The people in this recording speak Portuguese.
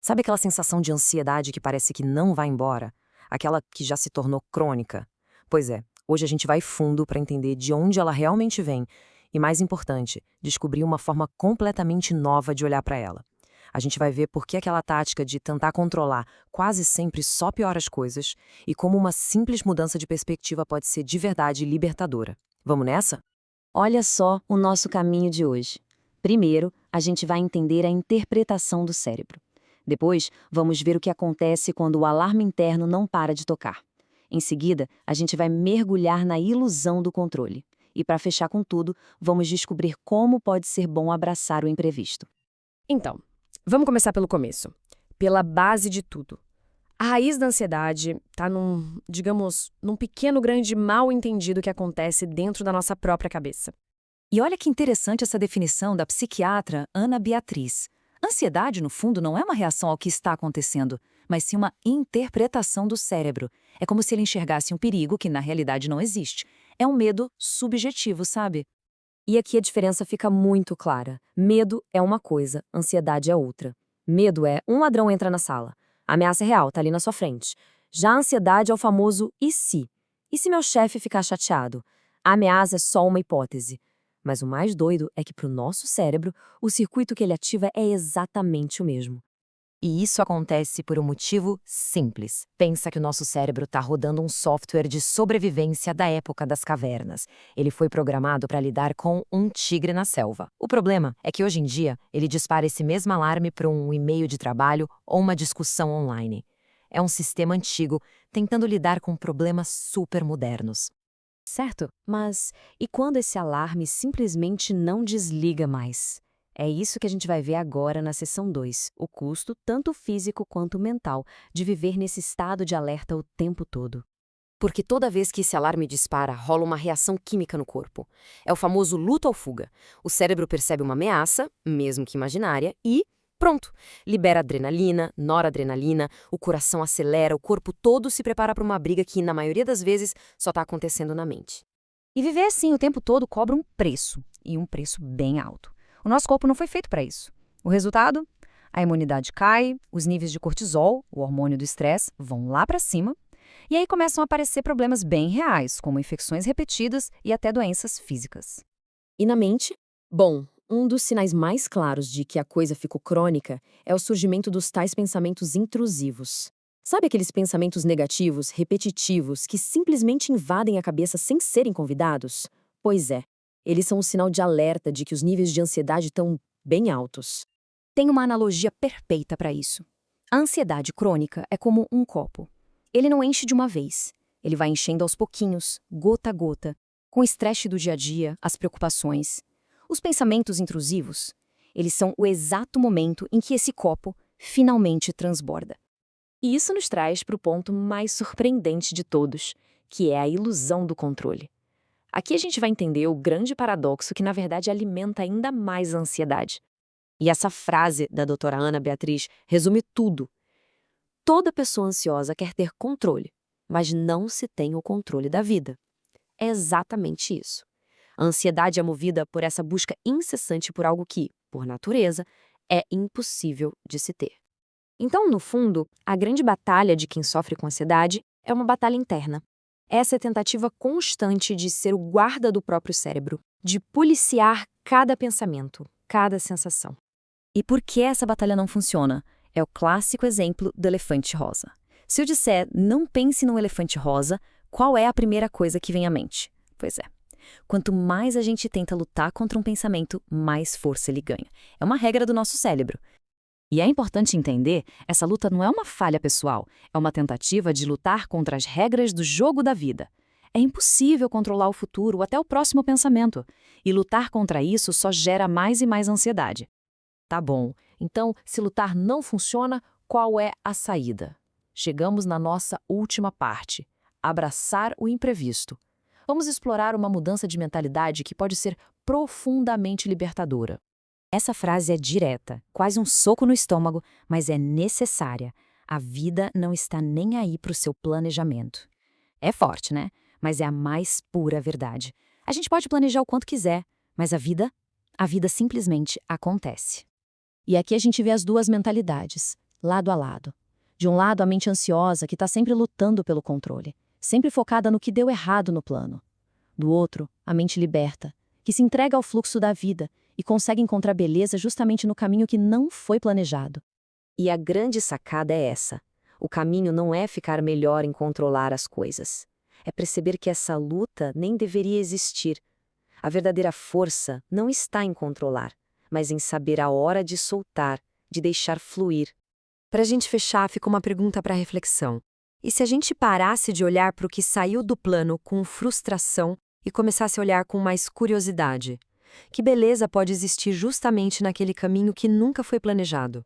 Sabe aquela sensação de ansiedade que parece que não vai embora? Aquela que já se tornou crônica? Pois é, hoje a gente vai fundo para entender de onde ela realmente vem e, mais importante, descobrir uma forma completamente nova de olhar para ela. A gente vai ver por que aquela tática de tentar controlar quase sempre só piora as coisas e como uma simples mudança de perspectiva pode ser de verdade libertadora. Vamos nessa? Olha só o nosso caminho de hoje. Primeiro, a gente vai entender a interpretação do cérebro. Depois, vamos ver o que acontece quando o alarme interno não para de tocar. Em seguida, a gente vai mergulhar na ilusão do controle. E para fechar com tudo, vamos descobrir como pode ser bom abraçar o imprevisto. Então, vamos começar pelo começo, pela base de tudo. A raiz da ansiedade está num pequeno grande mal-entendido que acontece dentro da nossa própria cabeça. E olha que interessante essa definição da psiquiatra Ana Beatriz. Ansiedade, no fundo, não é uma reação ao que está acontecendo, mas sim uma interpretação do cérebro. É como se ele enxergasse um perigo que na realidade não existe. É um medo subjetivo, sabe? E aqui a diferença fica muito clara. Medo é uma coisa, ansiedade é outra. Medo é um ladrão entra na sala. A ameaça é real, tá ali na sua frente. Já a ansiedade é o famoso e se? E se meu chefe ficar chateado? A ameaça é só uma hipótese. Mas o mais doido é que para o nosso cérebro, o circuito que ele ativa é exatamente o mesmo. E isso acontece por um motivo simples. Pensa que o nosso cérebro está rodando um software de sobrevivência da época das cavernas. Ele foi programado para lidar com um tigre na selva. O problema é que hoje em dia ele dispara esse mesmo alarme para um e-mail de trabalho ou uma discussão online. É um sistema antigo tentando lidar com problemas super modernos. Certo? Mas e quando esse alarme simplesmente não desliga mais? É isso que a gente vai ver agora na seção 2, o custo, tanto físico quanto mental, de viver nesse estado de alerta o tempo todo. Porque toda vez que esse alarme dispara, rola uma reação química no corpo. É o famoso luto ou fuga. O cérebro percebe uma ameaça, mesmo que imaginária, e pronto! Libera adrenalina, noradrenalina, o coração acelera, o corpo todo se prepara para uma briga que, na maioria das vezes, só está acontecendo na mente. E viver assim o tempo todo cobra um preço, e um preço bem alto. O nosso corpo não foi feito para isso. O resultado? A imunidade cai, os níveis de cortisol, o hormônio do estresse, vão lá para cima, e aí começam a aparecer problemas bem reais, como infecções repetidas e até doenças físicas. E na mente? Bom, um dos sinais mais claros de que a coisa ficou crônica é o surgimento dos tais pensamentos intrusivos. Sabe aqueles pensamentos negativos, repetitivos, que simplesmente invadem a cabeça sem serem convidados? Pois é, eles são um sinal de alerta de que os níveis de ansiedade estão bem altos. Tem uma analogia perfeita para isso. A ansiedade crônica é como um copo. Ele não enche de uma vez. Ele vai enchendo aos pouquinhos, gota a gota, com o estresse do dia a dia, as preocupações. Os pensamentos intrusivos, eles são o exato momento em que esse copo finalmente transborda. E isso nos traz para o ponto mais surpreendente de todos, que é a ilusão do controle. Aqui a gente vai entender o grande paradoxo que, na verdade, alimenta ainda mais a ansiedade. E essa frase da doutora Ana Beatriz resume tudo. Toda pessoa ansiosa quer ter controle, mas não se tem o controle da vida. É exatamente isso. A ansiedade é movida por essa busca incessante por algo que, por natureza, é impossível de se ter. Então, no fundo, a grande batalha de quem sofre com ansiedade é uma batalha interna. Essa é a tentativa constante de ser o guarda do próprio cérebro, de policiar cada pensamento, cada sensação. E por que essa batalha não funciona? É o clássico exemplo do elefante rosa. Se eu disser, não pense num elefante rosa, qual é a primeira coisa que vem à mente? Pois é. Quanto mais a gente tenta lutar contra um pensamento, mais força ele ganha. É uma regra do nosso cérebro. E é importante entender, essa luta não é uma falha pessoal, é uma tentativa de lutar contra as regras do jogo da vida. É impossível controlar o futuro ou até o próximo pensamento, e lutar contra isso só gera mais e mais ansiedade. Tá bom, então, se lutar não funciona, qual é a saída? Chegamos na nossa última parte, abraçar o imprevisto. Vamos explorar uma mudança de mentalidade que pode ser profundamente libertadora. Essa frase é direta, quase um soco no estômago, mas é necessária. A vida não está nem aí para o seu planejamento. É forte, né? Mas é a mais pura verdade. A gente pode planejar o quanto quiser, mas a vida simplesmente acontece. E aqui a gente vê as duas mentalidades. lado a lado. De um lado, a mente ansiosa, que está sempre lutando pelo controle, sempre focada no que deu errado no plano. Do outro, a mente liberta, que se entrega ao fluxo da vida e consegue encontrar beleza justamente no caminho que não foi planejado. E a grande sacada é essa. O caminho não é ficar melhor em controlar as coisas. É perceber que essa luta nem deveria existir. A verdadeira força não está em controlar, mas em saber a hora de soltar, de deixar fluir. Para a gente fechar, fica uma pergunta para reflexão. E se a gente parasse de olhar para o que saiu do plano com frustração e começasse a olhar com mais curiosidade? Que beleza pode existir justamente naquele caminho que nunca foi planejado?